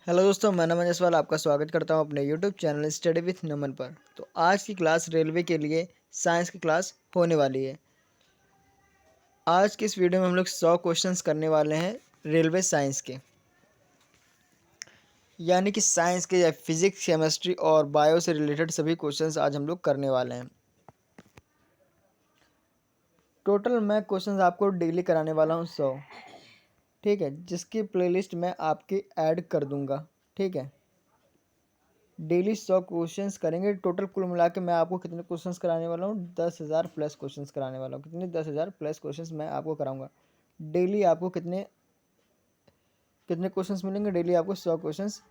Hello दोस्तों, मैं नमन जायसवाल आपका स्वागत करता हूं अपने यूट्यूब चैनल स्टडी विथ नमन पर। तो आज की क्लास रेलवे के लिए साइंस की क्लास होने वाली है। आज की इस वीडियो में हम लोग 100 क्वेश्चंस करने वाले हैं रेलवे साइंस के, यानी कि साइंस के या फिजिक्स, केमिस्ट्री और बायो से रिलेटेड सभी क्वेश्चंस आज हम लोग करने वाले हैं। टोटल मैं क्वेश्चंस आपको डेली कराने वाला हूँ 100, ठीक है, जिसकी प्लेलिस्ट मैं आपकी ऐड कर दूँगा, ठीक है। डेली 100 क्वेश्चंस करेंगे। टोटल कुल मिला के मैं आपको कितने क्वेश्चंस कराने वाला हूँ? 10,000 प्लस क्वेश्चंस कराने वाला हूँ। कितने? 10,000 प्लस क्वेश्चंस मैं आपको कराऊंगा। डेली आपको कितने कितने क्वेश्चंस मिलेंगे? डेली आपको 100 क्वेश्चंस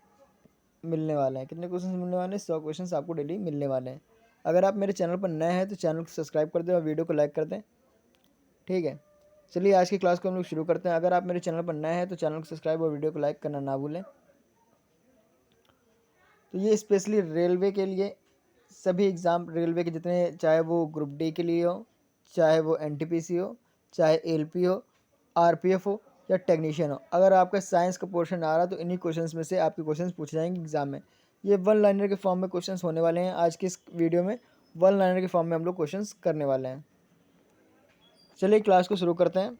मिलने वाले हैं। कितने क्वेश्चंस मिलने वाले हैं? 100 क्वेश्चंस आपको डेली मिलने वाले हैं। अगर आप मेरे चैनल पर नए हैं तो चैनल को सब्सक्राइब कर दें और वीडियो को लाइक कर दें, ठीक है। चलिए आज की क्लास को हम लोग शुरू करते हैं। अगर आप मेरे चैनल पर नए हैं तो चैनल को सब्सक्राइब और वीडियो को लाइक करना ना भूलें। तो ये स्पेशली रेलवे के लिए, सभी एग्ज़ाम रेलवे के जितने, चाहे वो ग्रुप डी के लिए हो, चाहे वो एनटीपीसी हो, चाहे एलपी हो, आरपीएफ हो या टेक्नीशियन हो, अगर आपका साइंस का पोर्शन आ रहा तो इन्हीं क्वेश्चंस में से आपके क्वेश्चंस पूछे जाएंगे एग्जाम में। ये वन लाइनर के फॉर्म में क्वेश्चंस होने वाले हैं। आज की इस वीडियो में वन लाइनर के फॉर्म में हम लोग क्वेश्चंस करने वाले हैं। चलिए क्लास को शुरू करते हैं।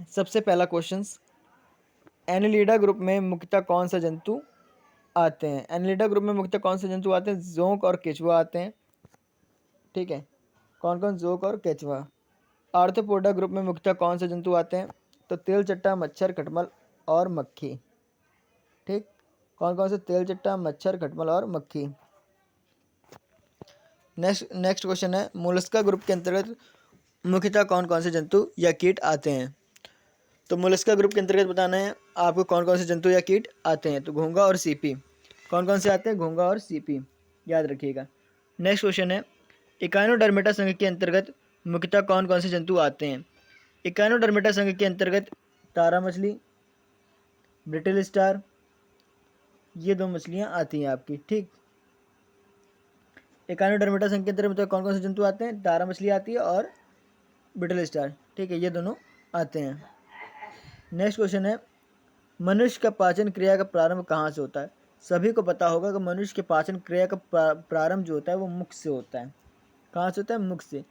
सबसे पहला क्वेश्चन, एनिलिडा ग्रुप में मुख्यतः कौन सा जंतु आते हैं? एनिलिडा ग्रुप में मुख्यतः कौन से जंतु आते हैं? जोंक और केचुआ आते हैं, ठीक है। कौन कौन? जोंक और केचुआ। आर्थ्रोपोडा ग्रुप में मुख्यतः कौन से जंतु आते हैं? तो तेलचट्टा, मच्छर, खटमल और मक्खी, ठीक। कौन कौन से? तेलचट्टा, मच्छर, खटमल और मक्खी। नेक्स्ट क्वेश्चन है, मोलस्का ग्रुप के अंतर्गत मुख्यतः कौन कौन से जंतु या कीट आते हैं? तो मोलस्का ग्रुप के अंतर्गत बताना है आपको कौन कौन से जंतु या कीट आते हैं। तो घोंघा और सीपी। कौन कौन से आते हैं? घोंघा और सीपी, याद रखिएगा। नेक्स्ट क्वेश्चन है, इकाइनोडर्मेटा संघ के अंतर्गत मुख्यतः कौन कौन से जंतु आते हैं? इकाइनोडर्मेटा संघ के अंतर्गत तारा मछली, ब्रिटल स्टार, ये दो मछलियां आती हैं आपकी, ठीक। इकाइनोडर्मेटा संघ के अंतर्गत कौन कौन से जंतु आते हैं? तारा मछली आती है और ब्रिटल स्टार, ठीक है, ये दोनों आते हैं। नेक्स्ट क्वेश्चन है, मनुष्य का पाचन क्रिया का प्रारंभ कहाँ से होता है? सभी को पता होगा कि मनुष्य के पाचन क्रिया का प्रारंभ जो होता है वो मुख से होता है। कहाँ से होता है? मुख से।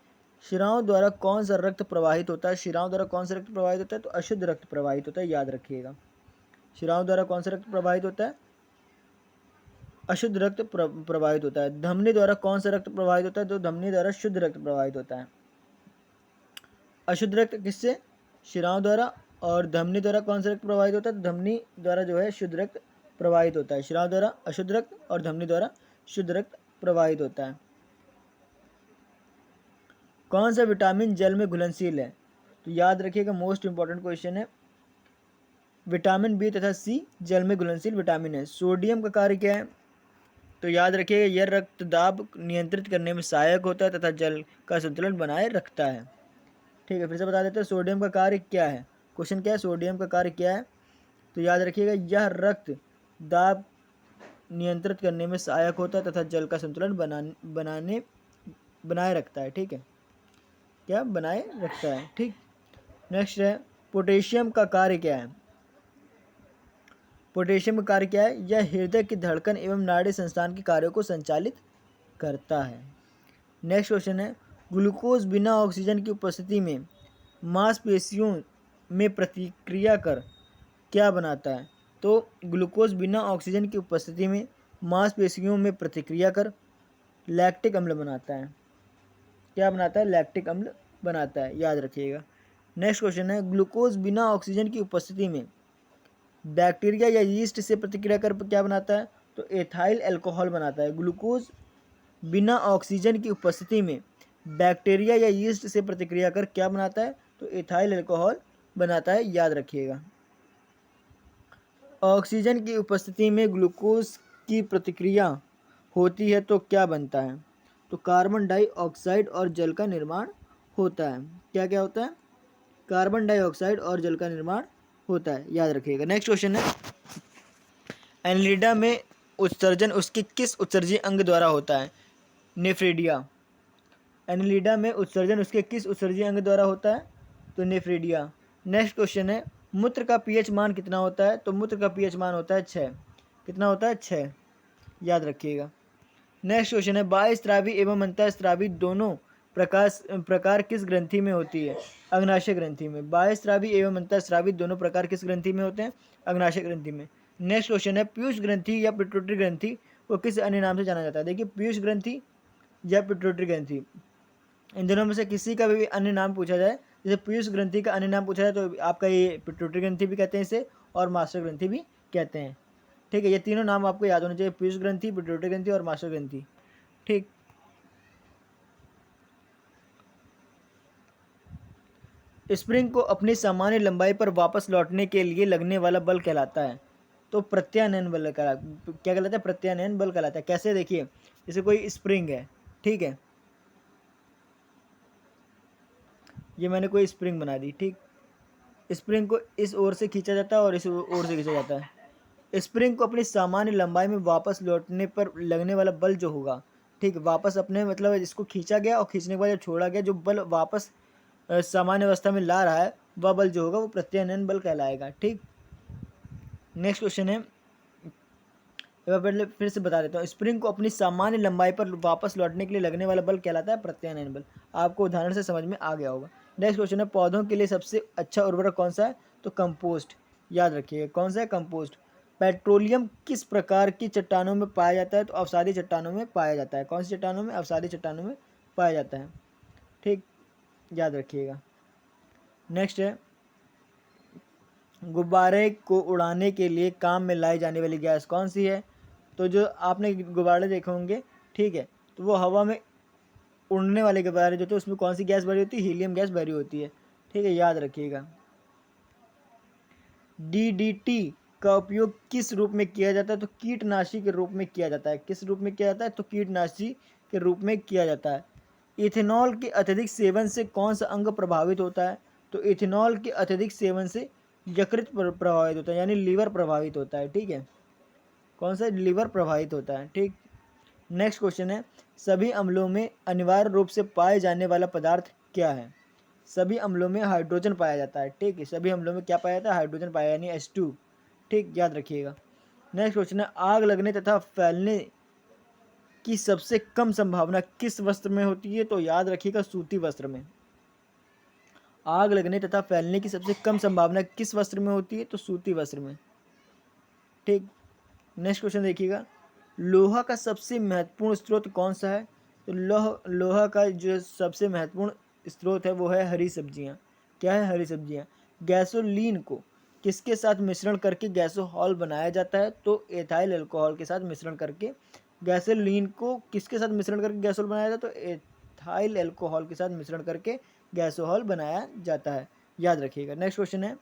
शिराओं द्वारा कौन सा रक्त प्रवाहित होता है? शिराओं द्वारा कौन सा रक्त प्रवाहित होता है? तो अशुद्ध रक्त प्रवाहित होता है, याद रखिएगा। शिराओं द्वारा कौन सा रक्त प्रवाहित होता है? अशुद्ध रक्त प्रवाहित होता है। धमनी द्वारा कौन सा रक्त प्रवाहित होता है? तो धमनी द्वारा शुद्ध रक्त प्रवाहित होता है। अशुद्ध रक्त किससे? शिराओं द्वारा। और धमनी द्वारा कौन सा रक्त प्रवाहित होता है? तो धमनी द्वारा जो है शुद्ध रक्त प्रवाहित होता है। शिराओं द्वारा अशुद्ध रक्त और धमनी द्वारा शुद्ध रक्त प्रवाहित होता है। कौन सा विटामिन जल में घुलनशील है? तो याद रखिएगा, मोस्ट इंपॉर्टेंट क्वेश्चन है। विटामिन बी तथा सी जल में घुलनशील विटामिन है। सोडियम का कार्य क्या है? तो याद रखिएगा, यह रक्तदाब नियंत्रित करने में सहायक होता है तथा जल का संतुलन बनाए रखता है, ठीक है। फिर से बता देते हैं, सोडियम का कार्य क्या है। क्वेश्चन क्या है? सोडियम का कार्य क्या है? तो याद रखिएगा, यह रक्त दाब नियंत्रित करने में सहायक होता है तथा जल का संतुलन बनाए रखता है, ठीक है। क्या बनाए रखता है, ठीक। नेक्स्ट है, पोटेशियम का कार्य क्या है? पोटेशियम का कार्य क्या है? यह हृदय की धड़कन एवं नाड़ी संस्थान के कार्यों को संचालित करता है। नेक्स्ट क्वेश्चन है, ग्लूकोज बिना ऑक्सीजन की उपस्थिति में मांसपेशियों में प्रतिक्रिया कर क्या बनाता है? तो ग्लूकोज बिना ऑक्सीजन की उपस्थिति में मांसपेशियों में प्रतिक्रिया कर लैक्टिक अम्ल बनाता है। क्या बनाता है? लैक्टिक अम्ल बनाता है, याद रखिएगा। नेक्स्ट क्वेश्चन है, ग्लूकोज बिना ऑक्सीजन की उपस्थिति में बैक्टीरिया या यीस्ट से प्रतिक्रिया कर क्या बनाता है? तो एथाइल अल्कोहल बनाता है। ग्लूकोज बिना ऑक्सीजन की उपस्थिति में बैक्टीरिया या यीस्ट से प्रतिक्रिया कर क्या बनाता है? तो एथाइल अल्कोहल बनाता है, याद रखिएगा। ऑक्सीजन की उपस्थिति में ग्लूकोज की प्रतिक्रिया होती है तो क्या बनता है? तो कार्बन डाइऑक्साइड और जल का निर्माण होता है। क्या क्या होता है? कार्बन डाइऑक्साइड और जल का निर्माण होता है, याद रखिएगा। नेक्स्ट क्वेश्चन है, एनिलिडा में उत्सर्जन उसके किस उत्सर्जी अंग द्वारा होता है? नेफ्रिडिया। एनिलिडा में उत्सर्जन उसके किस उत्सर्जी अंग द्वारा होता है? तो नेफ्रिडिया। नेक्स्ट क्वेश्चन है, मूत्र का पीएच मान कितना होता है? तो मूत्र का पीएच मान होता है 6। कितना होता है? 6, याद रखिएगा। नेक्स्ट क्वेश्चन है, बाह्यस्रावी एवं अंतःस्रावी दोनों प्रकार किस ग्रंथि में होती है? अग्नाशय ग्रंथि में। बाह्यस्रावी एवं अंतःस्रावी दोनों प्रकार किस ग्रंथि में होते हैं? अग्नाशय ग्रंथि में। नेक्स्ट क्वेश्चन है, पीयूष ग्रंथि या पिट्यूटरी ग्रंथि को किस अन्य नाम से जाना जाता है? देखिए, पीयूष ग्रंथि या पिट्यूटरी ग्रंथि, इन दोनों में से किसी का भी अन्य नाम पूछा जाए, जैसे पीयूष ग्रंथि का अन्य नाम पूछा जाए तो आपका ये पिट्यूटरी ग्रंथि भी कहते हैं इसे, और मास्टर ग्रंथि भी कहते हैं। ठीक है, ये तीनों नाम आपको याद होने चाहिए, पीयूष ग्रंथि, पिट्यूटरी ग्रंथि और मास्टर ग्रंथि। ठीक, स्प्रिंग को अपनी सामान्य लंबाई पर वापस लौटने के लिए लगने वाला बल कहलाता है? तो प्रत्यानयन बल क्या कहलाता है? प्रत्यानयन बल कहलाता है। कैसे? देखिए, जैसे कोई स्प्रिंग है, ठीक है, ये मैंने कोई स्प्रिंग बना दी, ठीक, स्प्रिंग को इस ओर से खींचा जाता है और इस ओर से खींचा जाता है। स्प्रिंग को अपनी सामान्य लंबाई में वापस लौटने पर लगने वाला बल जो होगा, ठीक, वापस अपने मतलब इसको खींचा गया और खींचने के बाद जब छोड़ा गया, जो बल वापस सामान्य अवस्था में ला रहा है, वह बल जो होगा वो प्रत्यानयन बल कहलाएगा। ठीक, नेक्स्ट क्वेश्चन है, पहले फिर से बता देता हूँ, स्प्रिंग को अपनी सामान्य लंबाई पर वापस लौटने के लिए लगने वाला बल कहलाता है प्रत्यानयन बल। आपको उदाहरण से समझ में आ गया होगा। नेक्स्ट क्वेश्चन है, पौधों के लिए सबसे अच्छा उर्वरक कौन सा है? तो कंपोस्ट, याद रखिए कौन सा है? कंपोस्ट। पेट्रोलियम किस प्रकार की चट्टानों में पाया जाता है? तो अवसादी चट्टानों में पाया जाता है। कौन सी चट्टानों में? अवसादी चट्टानों में पाया जाता है। ठीक, याद रखिएगा। नेक्स्ट है, गुब्बारे को उड़ाने के लिए काम में लाई जाने वाली गैस कौन सी है? तो जो आपने गुब्बारे देखे होंगे, ठीक है, तो वो हवा में उड़ने वाले गुब्बारे जो थे उसमें कौन सी गैस भरी होती है? हीलियम गैस भरी होती है। ठीक है, याद रखिएगा। डीडीटी का उपयोग किस रूप में किया जाता है? तो कीटनाशी के रूप में किया जाता है। किस रूप में किया जाता है? तो कीटनाशी के रूप में किया जाता है। इथेनॉल के अत्यधिक सेवन से कौन सा अंग प्रभावित होता है? तो इथेनॉल के अत्यधिक सेवन से यकृत प्रभावित होता है, यानी लीवर प्रभावित होता है। ठीक है, कौन सा? लीवर प्रभावित होता है। ठीक, नेक्स्ट क्वेश्चन है, सभी अम्लों में अनिवार्य रूप से पाए जाने वाला पदार्थ क्या है? सभी अम्लों में हाइड्रोजन पाया जाता है। ठीक है, सभी अम्लों में क्या पाया जाता है? हाइड्रोजन पाया, यानी H2। ठीक, याद रखिएगा। नेक्स्ट क्वेश्चन है, आग लगने तथा फैलने की सबसे कम संभावना किस वस्त्र में होती है? तो याद रखिएगा, सूती वस्त्र में। आग लगने तथा फैलने की सबसे कम संभावना किस वस्त्र में होती है? तो सूती वस्त्र में। ठीक, नेक्स्ट क्वेश्चन देखिएगा, लोहा का सबसे महत्वपूर्ण स्रोत कौन सा है? तो लोहा का जो सबसे महत्वपूर्ण स्रोत है वो है हरी सब्जियां। क्या है? हरी सब्जियां। गैसोलीन को किसके साथ मिश्रण करके गैसोहॉल बनाया जाता है? तो एथाइल अल्कोहल के साथ मिश्रण करके गैसोलीन को किसके साथ मिश्रण करके गैसोहॉल बनाया जाता है? तो एथाइल अल्कोहल के साथ मिश्रण करके गैसोहॉल बनाया जाता है। याद रखिएगा। नेक्स्ट क्वेश्चन है,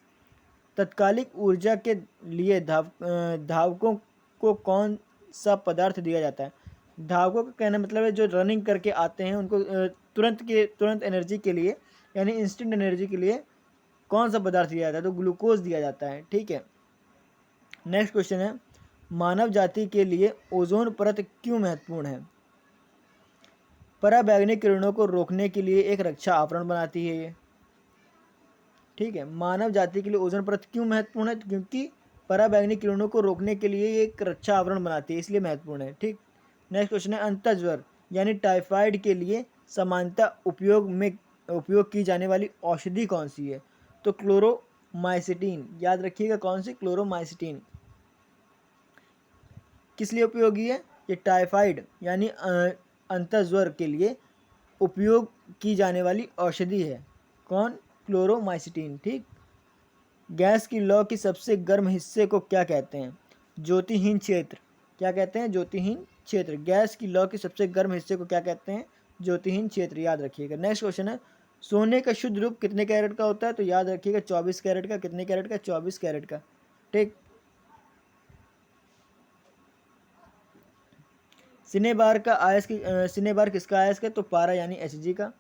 तत्कालिक ऊर्जा के लिए धावकों को कौन सा पदार्थ दिया जाता है? धावकों का कहना मतलब है जो रनिंग करके आते हैं उनको तुरंत एनर्जी के लिए, यानी इंस्टेंट एनर्जी के लिए कौन सा पदार्थ दिया जाता है? तो ग्लूकोज दिया जाता है। ठीक है, नेक्स्ट क्वेश्चन है, मानव जाति के लिए ओजोन परत क्यों महत्वपूर्ण है? पराबैंगनी किरणों को रोकने के लिए एक रक्षा आवरण बनाती है ये। ठीक है, मानव जाति के लिए ओजोन परत क्यों महत्वपूर्ण है? क्योंकि पराबैंगनी किरणों को रोकने के लिए ये एक रक्षा आवरण बनाती है, इसलिए महत्वपूर्ण है। ठीक, नेक्स्ट क्वेश्चन है, अंतःज्वर यानी टाइफाइड के लिए सामान्यतः उपयोग की जाने वाली औषधि कौन सी है? तो क्लोरोमाइसिटीन। याद रखिएगा, कौन सी? क्लोरोमाइसिटीन। किस लिए उपयोगी है? ये टाइफाइड यानी अंतःज्वर के लिए उपयोग की जाने वाली औषधि है। कौन? क्लोरोमाइसिटीन। ठीक, गैस की लौ की सबसे गर्म हिस्से को क्या कहते हैं? ज्योतिहीन क्षेत्र। क्या कहते हैं? ज्योतिहीन क्षेत्र। गैस की लौ के सबसे गर्म हिस्से को क्या कहते हैं? ज्योतिहीन क्षेत्र। याद रखिएगा। नेक्स्ट क्वेश्चन है, सोने का शुद्ध रूप कितने कैरेट का होता है? तो याद रखिएगा 24 कैरेट का। कितने कैरेट का? 24 कैरेट का। ठीक, सिनेबार किसका अयस्क है? तो पारा यानी Hg का।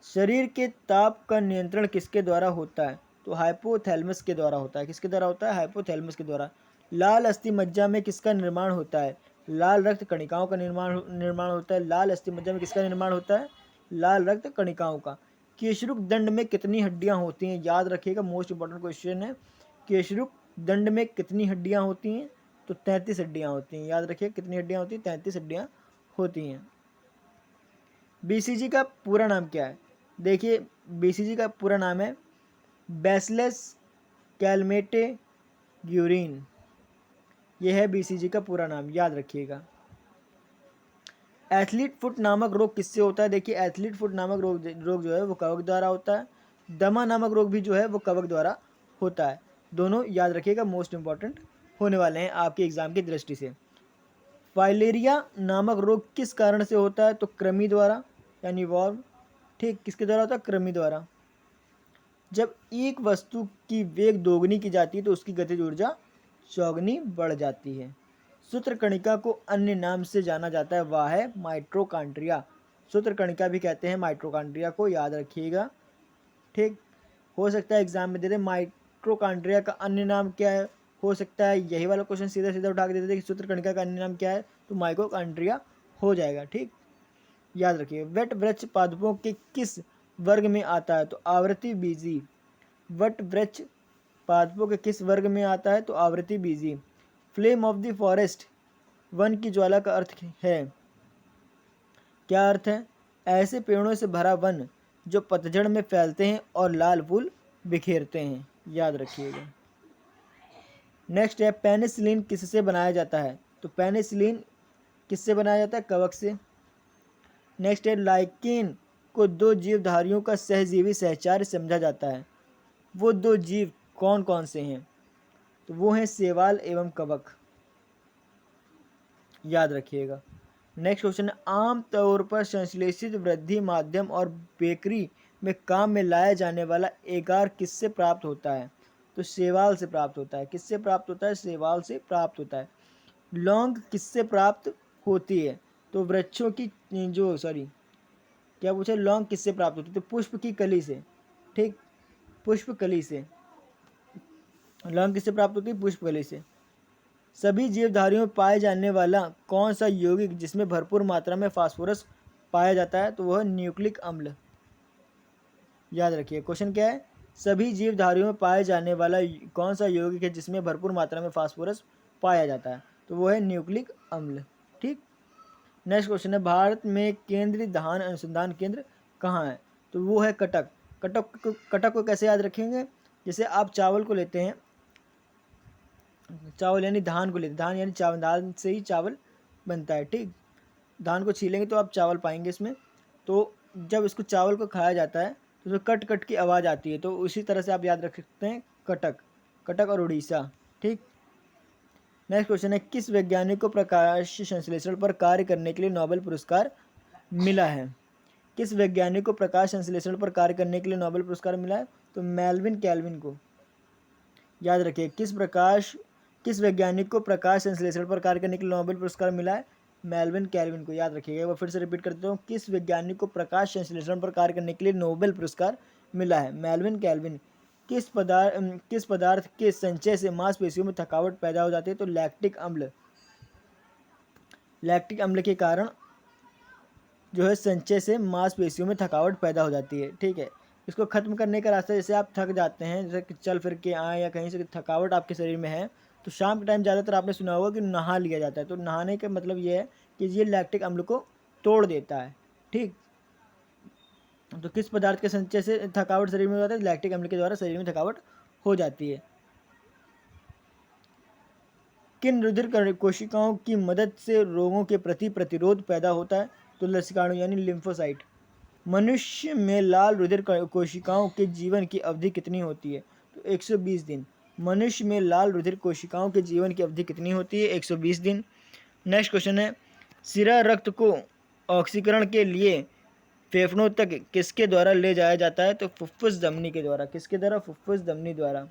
शरीर के ताप का नियंत्रण किसके द्वारा होता है? तो हाइपोथैलेमस के द्वारा होता है। किसके द्वारा होता है? हाइपोथैलेमस के द्वारा। लाल अस्थि मज्जा में किसका निर्माण होता है? लाल रक्त कणिकाओं का निर्माण होता है। लाल अस्थि मज्जा में किसका निर्माण होता है? लाल रक्त कणिकाओं का। केशरुक दंड में कितनी हड्डियां होती हैं? याद रखिएगा, मोस्ट इंपॉर्टेंट क्वेश्चन है। केशरुक दंड में कितनी हड्डियां होती हैं? तो 33 हड्डियां होती हैं। याद रखिए कितनी हड्डियां होती हैं? 33 हड्डियां होती हैं। बीसीजी का पूरा नाम क्या है? देखिए, बीसीजी का पूरा नाम है बैसिलस कैलमेटे ग्यूरिन। यह है बीसीजी का पूरा नाम, याद रखिएगा। एथलीट फुट नामक रोग किससे होता है? देखिए, एथलीट फुट नामक रोग जो है वो कवक द्वारा होता है। दमा नामक रोग भी जो है वो कवक द्वारा होता है। दोनों याद रखिएगा, मोस्ट इंपॉर्टेंट होने वाले हैं आपके एग्जाम की दृष्टि से। फाइलेरिया नामक रोग किस कारण से होता है? तो कृमि द्वारा, यानी वॉर्म। ठीक, किसके द्वारा होता है? कृमि द्वारा। जब एक वस्तु की वेग दोगुनी की जाती है तो उसकी गतिज ऊर्जा चौगुनी बढ़ जाती है। सूत्रकणिका को अन्य नाम से जाना जाता है, वह है माइटोकॉन्ड्रिया। सूत्रकणिका भी कहते हैं माइटोकॉन्ड्रिया को, याद रखिएगा। ठीक, हो सकता है एग्जाम में दे दे माइटोकॉन्ड्रिया का अन्य नाम क्या है। हो सकता है यही वाला क्वेश्चन सीधा सीधा उठा के दे दे कि सूत्रकणिका का अन्य नाम क्या है, तो माइटोकॉन्ड्रिया हो जाएगा। ठीक, याद रखिए। वट वृक्ष पादपों के किस वर्ग में आता है? तो आवृत्ति बीजी। वट वृक्ष पादपों के किस वर्ग में आता है? तो आवृत्ति बीजी। फ्लेम ऑफ द फॉरेस्ट, वन की ज्वाला का अर्थ है, क्या अर्थ है? ऐसे पेड़ों से भरा वन जो पतझड़ में फैलते हैं और लाल फूल बिखेरते हैं। याद रखिएगा। नेक्स्ट है पेनिसिलिन किससे बनाया जाता है? तो पेनिसिलिन किससे बनाया जाता है? कवक से। नेक्स्ट है लाइकेन को दो जीवधारियों का सहजीवी सहचार्य समझा जाता है। वो दो जीव कौन कौन से हैं? तो वो हैं शैवाल एवं कवक। याद रखिएगा। नेक्स्ट क्वेश्चन है आम तौर पर संश्लेषित वृद्धि माध्यम और बेकरी में काम में लाया जाने वाला एगार किससे प्राप्त होता है? तो शैवाल से प्राप्त होता है। किससे प्राप्त होता है? शैवाल से प्राप्त होता है। लौंग किससे प्राप्त होती है? तो वृक्षों की जो क्या पूछा? लौंग किससे प्राप्त होती है? तो पुष्प की कली से। ठीक, पुष्प कली से। लौंग किससे प्राप्त होती है? पुष्प कली से। सभी जीवधारियों में पाए जाने वाला कौन सा यौगिक जिसमें भरपूर मात्रा में फास्फोरस पाया जाता है? तो वह न्यूक्लिक अम्ल। याद रखिए, क्वेश्चन क्या है? सभी जीवधारियों में पाए जाने वाला कौन सा यौगिक है जिसमें भरपूर मात्रा में फास्फोरस पाया जाता है? तो वह है न्यूक्लिक अम्ल। ठीक, नेक्स्ट क्वेश्चन है भारत में केंद्रीय धान अनुसंधान केंद्र कहाँ है? तो वो है कटक। कटक को कैसे याद रखेंगे? जैसे आप चावल को लेते हैं, चावल यानी धान को लेते हैं, धान यानी चावल, धान से ही चावल बनता है। ठीक, धान को छीलेंगे तो आप चावल पाएंगे इसमें। तो जब इसको चावल को खाया जाता है तो उसमें कट कट की आवाज़ आती है, तो उसी तरह से आप याद रख सकते हैं कटक। कटक और उड़ीसा। ठीक, नेक्स्ट क्वेश्चन है किस वैज्ञानिक को प्रकाश संश्लेषण पर कार्य करने के लिए नोबेल पुरस्कार मिला है? किस वैज्ञानिक को प्रकाश संश्लेषण पर कार्य करने के लिए नोबेल पुरस्कार मिला है? तो मेल्विन कैल्विन को। याद रखिए, किस वैज्ञानिक को प्रकाश संश्लेषण पर कार्य करने के लिए नोबेल पुरस्कार मिला है? मेल्विन कैल्विन को। याद रखिएगा। वो फिर से रिपीट करता हूँ, किस वैज्ञानिक को प्रकाश संश्लेषण पर कार्य करने के लिए नोबेल पुरस्कार मिला है? Melvin Calvin. किस पदार्थ के संचय से मांसपेशियों में थकावट पैदा हो जाती है? तो लैक्टिक अम्ल। लैक्टिक अम्ल के कारण जो है संचय से मांसपेशियों में थकावट पैदा हो जाती है। ठीक है, इसको खत्म करने का रास्ता, जैसे आप थक जाते हैं, जैसे कि चल फिर के आए या कहीं से थकावट आपके शरीर में है, तो शाम के टाइम ज़्यादातर आपने सुना होगा कि नहा लिया जाता है। तो नहाने का मतलब ये है कि ये लैक्टिक अम्ल को तोड़ देता है। ठीक, तो किस पदार्थ के संचय से थकावट शरीर में हो जाता है? लैक्टिक अम्ल के द्वारा शरीर में थकावट हो जाती है। किन रुधिर कोशिकाओं की मदद से रोगों के प्रति प्रतिरोध पैदा होता है? तो लसिकाणु यानी लिम्फोसाइट। मनुष्य में लाल रुधिर कोशिकाओं के जीवन की अवधि कितनी होती है? तो 120 दिन। मनुष्य में लाल रुधिर कोशिकाओं के जीवन की अवधि कितनी होती है? 120 दिन। नेक्स्ट क्वेश्चन है सिरा रक्त को ऑक्सीकरण के लिए फेफड़ों तक किसके द्वारा ले जाया जाता है? तो फुफ्फुस धमनी के द्वारा। किसके द्वारा? फुफ्फुस धमनी द्वारा।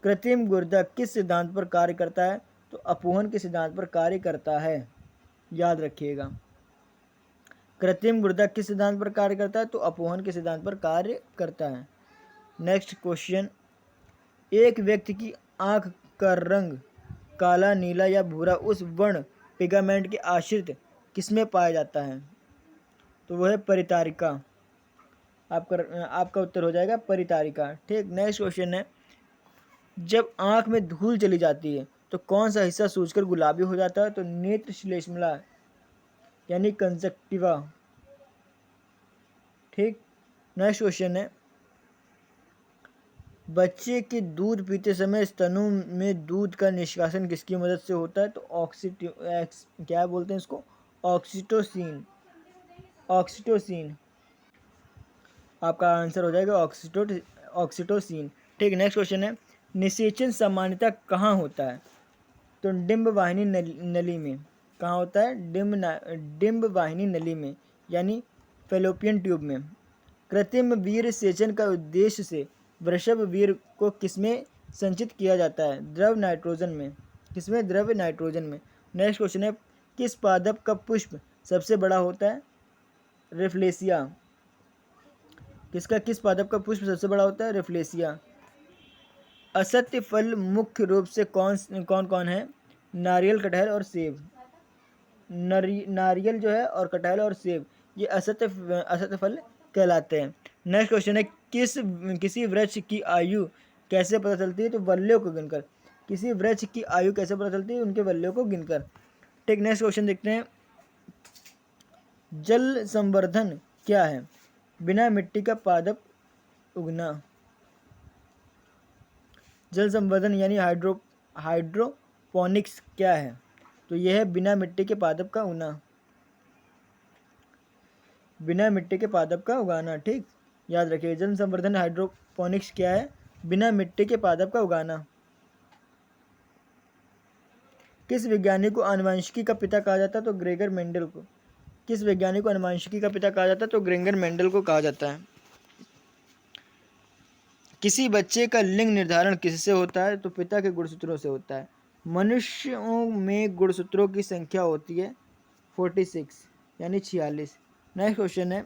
कृत्रिम गुर्दा किस सिद्धांत पर कार्य करता है? तो अपोहन के सिद्धांत पर कार्य करता है। याद रखिएगा, कृत्रिम गुर्दा किस सिद्धांत पर कार्य करता है? तो अपोहन के सिद्धांत पर कार्य करता है। नेक्स्ट क्वेश्चन, एक व्यक्ति की आंख का रंग काला, नीला या भूरा उस वर्ण पिगामेंट के आश्रित किसमें पाया जाता है? तो वह है परितारिका। आपका उत्तर हो जाएगा परितारिका। ठीक, नेक्स्ट क्वेश्चन है, जब आँख में धूल चली जाती है तो कौन सा हिस्सा सूजकर गुलाबी हो जाता है? तो नेत्र श्लेष्मला यानी कंजक्टिवा। ठीक, नेक्स्ट क्वेश्चन है, बच्चे के दूध पीते समय स्तनों में दूध का निष्कासन किसकी मदद से होता है? तो क्या बोलते हैं इसको? ऑक्सीटोसिन। ऑक्सीटोसिन आपका आंसर हो जाएगा ऑक्सीटोसिन। ठीक, नेक्स्ट क्वेश्चन है, निषेचन सामान्यतः कहाँ होता है? तो डिम्ब वाहिनी नली में। कहाँ होता है? डिम्ब वाहिनी नली में यानी फेलोपियन ट्यूब में। कृत्रिम वीर्य सेचन का उद्देश्य से वृषभ वीर्य को किसमें संचित किया जाता है? द्रव नाइट्रोजन में। किसमें? द्रव नाइट्रोजन में। नेक्स्ट क्वेश्चन है, किस पादप का पुष्प सबसे बड़ा होता है? रेफ्लेसिया। किस पादप का पुष्प सबसे बड़ा होता है? रेफ्लेसिया। असत्य फल मुख्य रूप से कौन कौन है? नारियल, कटहल और सेब। नारियल जो है और कटहल और सेब ये असत्य फल कहलाते हैं। नेक्स्ट क्वेश्चन है, किसी वृक्ष की आयु कैसे पता चलती है? तो वल्लियों को गिनकर। किसी वृक्ष की आयु कैसे पता चलती है? उनके वल्लियों को गिनकर। ठीक, नेक्स्ट क्वेश्चन देखते हैं, जल संवर्धन क्या है? बिना मिट्टी का पादप उगना। जल संवर्धन यानी हाइड्रोपोनिक्स क्या है? तो यह है बिना मिट्टी के पादप का उगना। बिना मिट्टी के पादप का उगाना। ठीक, याद रखिए, जल संवर्धन हाइड्रोपोनिक्स क्या है? बिना मिट्टी के पादप का उगाना। किस वैज्ञानिक को आनुवंशिकी का पिता कहा जाता है? तो ग्रेगर मेंडल को। किस वैज्ञानिक को आनुवंशिकी का पिता कहा जाता है? तो ग्रेगर मेंडल को कहा जाता है। किसी बच्चे का लिंग निर्धारण किससे होता है? तो पिता के गुणसूत्रों से होता है। मनुष्यों में गुणसूत्रों की संख्या होती है 46 यानी 46। नेक्स्ट क्वेश्चन है,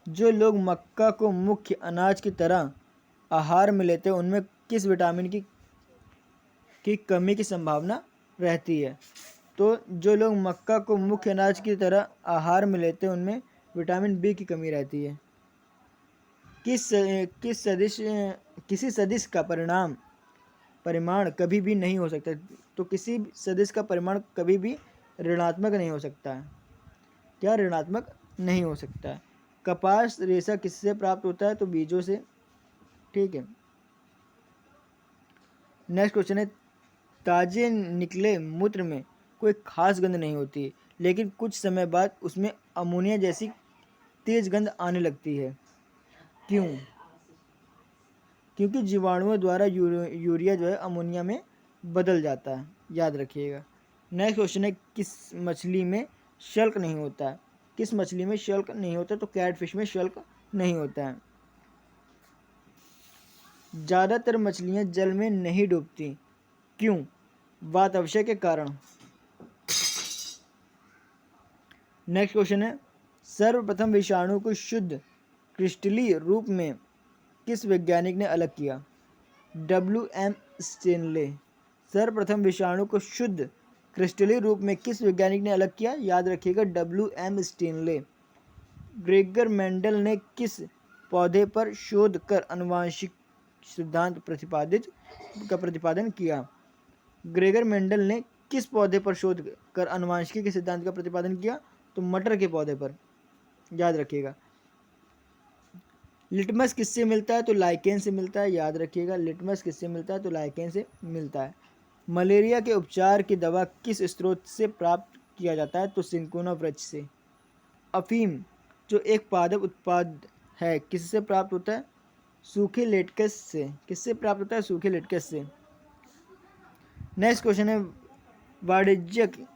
जो लोग मक्का को मुख्य अनाज की तरह आहार में लेते हैं उनमें किस विटामिन की कमी की संभावना रहती है? तो जो लोग मक्का को मुख्य अनाज की तरह आहार में लेते हैं उनमें विटामिन बी की कमी रहती है। किसी सदिश का परिमाण कभी भी नहीं हो सकता? तो किसी सदिश का परिमाण कभी भी ऋणात्मक नहीं हो सकता है। क्या? ऋणात्मक नहीं हो सकता है। कपास रेशा किससे प्राप्त होता है? तो बीजों से। ठीक है, नेक्स्ट क्वेश्चन है, ताजे निकले मूत्र में कोई खास गंध नहीं होती लेकिन कुछ समय बाद उसमें अमोनिया जैसी तेज गंध आने लगती है, क्यों? क्योंकि जीवाणुओं द्वारा यूरिया जो है अमोनिया में बदल जाता है। याद रखिएगा। नेक्स्ट क्वेश्चन है, किस मछली में शल्क नहीं होता है? किस मछली में शल्क नहीं होता? तो कैटफिश में शल्क नहीं होता है। ज़्यादातर मछलियाँ जल में नहीं डूबती, क्यों? वात अवशय के कारण। नेक्स्ट क्वेश्चन है, सर्वप्रथम विषाणु को शुद्ध क्रिस्टलीय रूप में किस वैज्ञानिक ने अलग किया? WM Stanley. सर्वप्रथम विषाणु को शुद्ध क्रिस्टलीय रूप में किस वैज्ञानिक ने अलग किया? याद रखिएगा, WM स्टेनले। ग्रेगर मेंडल ने किस पौधे पर शोध कर आनुवंशिक सिद्धांत प्रतिपादन किया? ग्रेगर मेंडल ने किस पौधे पर शोध कर आनुवंशिकी के सिद्धांत का प्रतिपादन किया? तो मटर के पौधे पर। याद रखिएगा। लिटमस किससे मिलता है? तो लाइकेन से मिलता है। याद रखिएगा, लिटमस किससे मिलता है? तो लाइकेन से मिलता है। मलेरिया के उपचार की दवा किस स्रोत से प्राप्त किया जाता है? तो सिंकोना वृक्ष से। अफीम जो एक पादप उत्पाद है किससे प्राप्त होता है? सूखे लेटकस से। किससे प्राप्त होता है? सूखे लेटकस से। नेक्स्ट क्वेश्चन है, वाणिज्यिक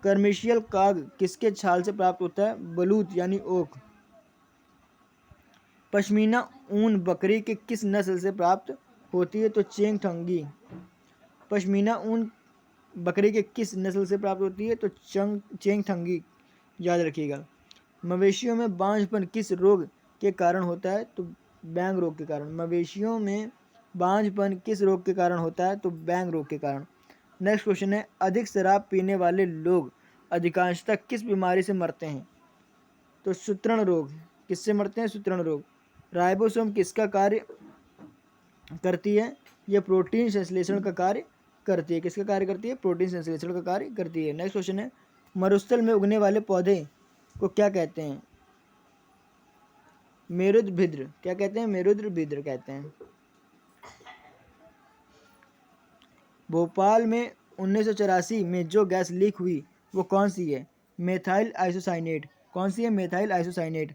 कमर्शियल काग किसके छाल से प्राप्त होता है? बलूत यानी ओक। पश्मीना ऊन बकरी के किस नस्ल से प्राप्त होती है? तो चेंगथंगी। पश्मीना ऊन बकरी के किस नस्ल से प्राप्त होती है? तो चेंगथंगी। याद रखिएगा। मवेशियों में बांझपन किस रोग के कारण होता है? तो बैंग रोग के कारण। मवेशियों में बांझपन किस रोग के कारण होता है? तो बैंग रोग के कारण। नेक्स्ट क्वेश्चन है, अधिक शराब पीने वाले लोग अधिकांशतः किस बीमारी से मरते हैं? तो सूत्रण रोग, किससे मरते हैं? सूत्रण रोग। राइबोसोम किसका कार्य करती है? ये प्रोटीन संश्लेषण का कार्य करती है। किसका कार्य करती है? प्रोटीन संश्लेषण का कार्य करती है। नेक्स्ट क्वेश्चन है, मरुस्थल में उगने वाले पौधे को क्या कहते हैं? मेरुदभिद्र। क्या कहते हैं? मेरुदभिद्र कहते हैं। भोपाल में 1984 में जो गैस लीक हुई वो कौन सी है? Methyl isocyanate. कौन सी है? Methyl isocyanate.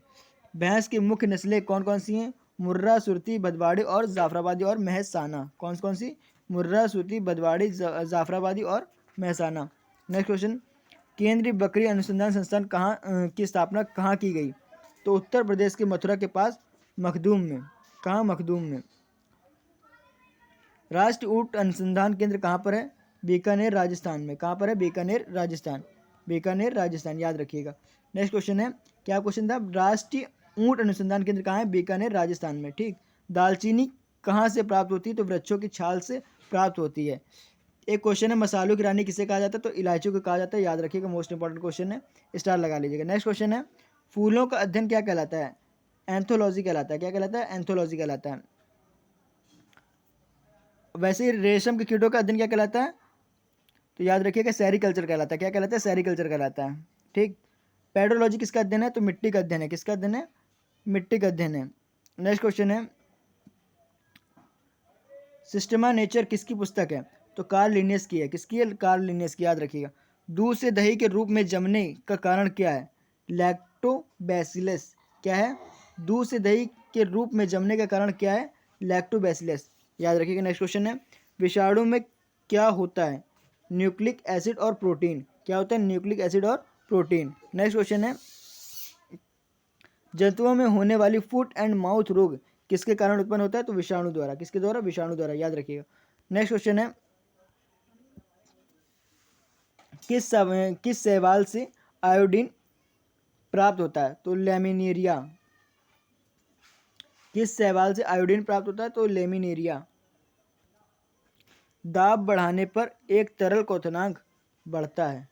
भैंस की मुख्य नस्लें कौन कौन सी हैं? मुर्रा, सुरती, भदवाड़ी और जाफराबादी और महसाना। कौन कौन सी? मुर्रा, सुरती, भदवाड़ी, जाफराबादी और महसाना। नेक्स्ट क्वेश्चन, केंद्रीय बकरी अनुसंधान संस्थान की स्थापना कहाँ की गई? तो उत्तर प्रदेश के मथुरा के पास मखदूम में। कहाँ? मखदूम में। राष्ट्रीय ऊँट अनुसंधान केंद्र कहाँ पर है? बीकानेर, राजस्थान में। कहाँ पर है? बीकानेर, राजस्थान। बीकानेर, राजस्थान, याद रखिएगा। नेक्स्ट क्वेश्चन है, क्या क्वेश्चन था? राष्ट्रीय ऊँट अनुसंधान केंद्र कहाँ है? बीकानेर, राजस्थान में। ठीक। दालचीनी कहाँ से प्राप्त होती है? तो वृक्षों की छाल से प्राप्त होती है। एक क्वेश्चन है, मसालों की रानी किसे कहा जाता है? तो इलायची को कहा जाता है, याद रखिएगा, मोस्ट इंपॉर्टेंट क्वेश्चन है, स्टार लगा लीजिएगा। नेक्स्ट क्वेश्चन है, फूलों का अध्ययन क्या कहलाता है? एंथोलॉजी कहलाता है। क्या कहलाता है? एंथोलॉजी कहलाता है। वैसे ही रेशम के कीटों का अध्ययन क्या कहलाता है? तो याद रखिएगा, सेरिकल्चर कहलाता है। क्या कहलाता है? सेरिकल्चर कहलाता है। ठीक। पेडोलॉजी किसका अध्ययन है? तो मिट्टी का अध्ययन है। किसका अध्ययन है? मिट्टी का अध्ययन है। नेक्स्ट क्वेश्चन है, सिस्टमा नेचर किसकी पुस्तक है? तो कार्ल लिनियस की है। किसकी है? कार्ल लिनियस की, याद रखिएगा। दूध से दही के रूप में जमने का कारण क्या है? लैक्टोबैसिलस। क्या है? दूध से दही के रूप में जमने का कारण क्या है? लैक्टोबैसिलस, याद रखिएगा। नेक्स्ट क्वेश्चन है, विषाणु में क्या होता है? न्यूक्लिक एसिड और प्रोटीन। क्या होता है? न्यूक्लिक एसिड और प्रोटीन। नेक्स्ट क्वेश्चन है, जंतुओं में होने वाली फुट एंड माउथ रोग किसके कारण उत्पन्न होता है? तो विषाणु द्वारा। किसके द्वारा? विषाणु द्वारा, याद रखिएगा। नेक्स्ट क्वेश्चन है, किस शैवाल से आयोडीन प्राप्त होता है? तो लेमिनेरिया। किस शैवाल से आयोडीन प्राप्त होता है? तो लेमिनेरिया। दाब बढ़ाने पर एक तरल क्वथनांक बढ़ता है।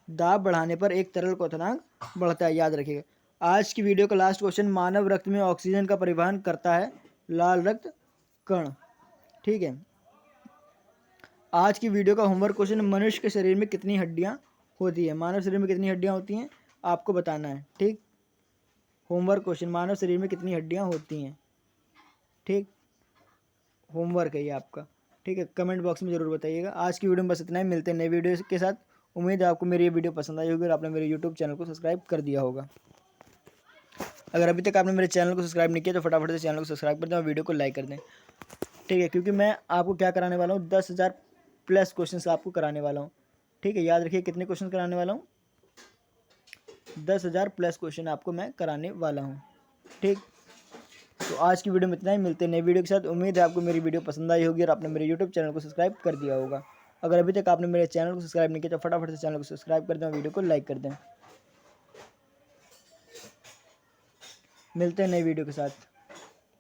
दाब बढ़ाने पर एक तरल क्वथनांक बढ़ता है, याद रखिएगा। आज की वीडियो का लास्ट क्वेश्चन, मानव रक्त में ऑक्सीजन का परिवहन करता है लाल रक्त कण। ठीक है। आज की वीडियो का होमवर्क क्वेश्चन, मनुष्य के शरीर में कितनी हड्डियां होती है? मानव शरीर में कितनी हड्डियां होती हैं आपको बताना है। ठीक। होमवर्क क्वेश्चन, मानव शरीर में कितनी हड्डियां होती हैं? ठीक, होमवर्क है ये आपका। ठीक है, कमेंट बॉक्स में जरूर बताइएगा। आज की वीडियो में बस इतना ही, मिलते हैं नए वीडियो के साथ। उम्मीद है आपको मेरी ये वीडियो पसंद आई होगी और आपने मेरे यूट्यूब चैनल को सब्सक्राइब कर दिया होगा। अगर अभी तक आपने मेरे चैनल को सब्सक्राइब नहीं किया तो फटाफट से चैनल को सब्सक्राइब कर दें और वीडियो को लाइक कर दें। ठीक है, क्योंकि मैं आपको क्या कराने वाला हूँ, 10,000 प्लस क्वेश्चन आपको कराने वाला हूँ। ठीक है, याद रखिए, कितने क्वेश्चन कराने वाला हूँ? 10,000 प्लस क्वेश्चन आपको मैं कराने वाला हूँ। ठीक, तो आज की वीडियो में इतना ही, मिलते हैं नई वीडियो के साथ। उम्मीद है आपको मेरी वीडियो पसंद आई होगी और आपने मेरे यूट्यूब चैनल को सब्सक्राइब कर दिया होगा। अगर अभी तक आपने मेरे चैनल को सब्सक्राइब नहीं किया तो फटाफट से चैनल को सब्सक्राइब कर दें और वीडियो को लाइक कर दें। मिलते हैं नई वीडियो के साथ।